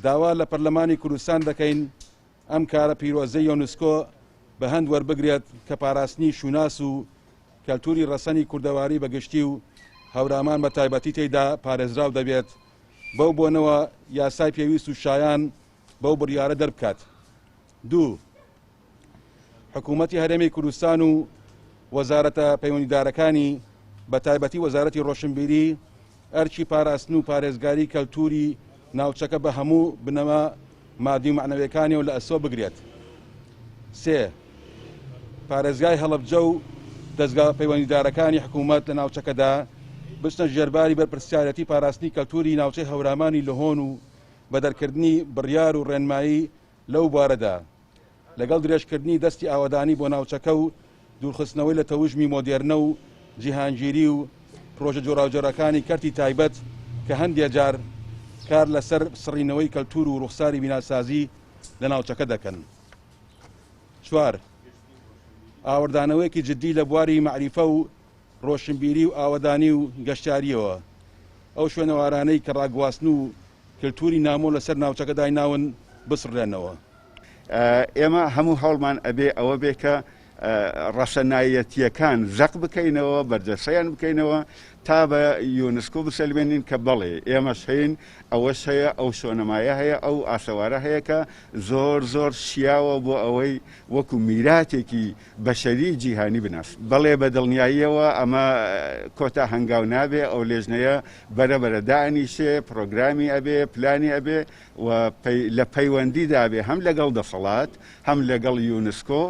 داوا لە پەرلەمانی کوردستان دەکەین ئەم کارە پیرۆزەی یۆنسکۆ بە هەند وەربگرێت کە پاراستنی شوناس و کەلتوری ڕەسەنی کوردەواری بەگشتی و هەورامان بە تایبەتی تێیدا پارێزراو دەبێت بەو بۆنەوە یاسای پێویست و شایان بەو بڕیارە دەربکات. دوو، حکوومەتی هەرێمی کوردستان و وەزارەتە پەیوەندیدارەکانی بە تایبەتی وەزارەتی ڕۆشنبیری ئەرکی پاراستن و پارێزگاری کەلتوری ناوچەکە بە هەموو بنەما مادی و معنەویەکانی و لە ئەسۆ بگرێت. سێ، پارێزگای هەڵەبجە و دەستگا پەیوەندیدارەکانی حکوومەت لە ناوچەکەدا بچنە ژێرباری بەرپرسیارەتی پاراستنی کەلتوری ناوچەی هەورامانی لەهۆن و بە دەرکردنی بڕیار و ڕێنمایی لەو بوارەدا لەگەڵ درێژکردنی دەستی ئاوەدانی بۆ ناوچەکە و دوورخستنەوەی لە تەوژمی مۆدێرنە و جیهانگیری و پرۆژە جۆراوجۆرەکانی کەرتی تایبەت کە هەندێک جار کار لەسەر سڕینەوەی کەلتور و ڕوخساری بیناسازی لە ناوچەکە دەکەن. چوار، ئاوردانەوەیەکی جددی لە بواری معریفە و ڕۆشنبیری و ئاوەدانی و گەشتاریەوە ئەو شوێنەوارانەی کە ڕاگواستن و کللتوری نامۆ لەسەر ناوچەکەدای ناون بسڕێنەوە. ئێمە هەموو هەوڵمان ئەبێ ئەوە بێ کە ڕەشەنایەتیەکان زەق بکەینەوە بەردەسەیان بکەینەوە تا بە یونسکۆ بسەلمێنین کە بەڵێ ئێمەش هەین ئەوەش هەیە ئەو شۆنەمایە هەیە ئەو ئاسەوارە هەیە کە زۆر زۆر شیاوە بۆ ئەوەی وەکو میراتێکی بەشەری جیهانی بناس. بەڵێ بە دڵنیاییەوە ئەمە کۆتا هەنگاو نابێ ئەو لێژنەیە بەرەبەرە دانیشێ پرۆگرامی ئەبێ پلانی ئەبێ و لە پەیوەندیدا بێ هەم لەگەڵ دەسەڵات هەم لەگەڵ یونسکۆ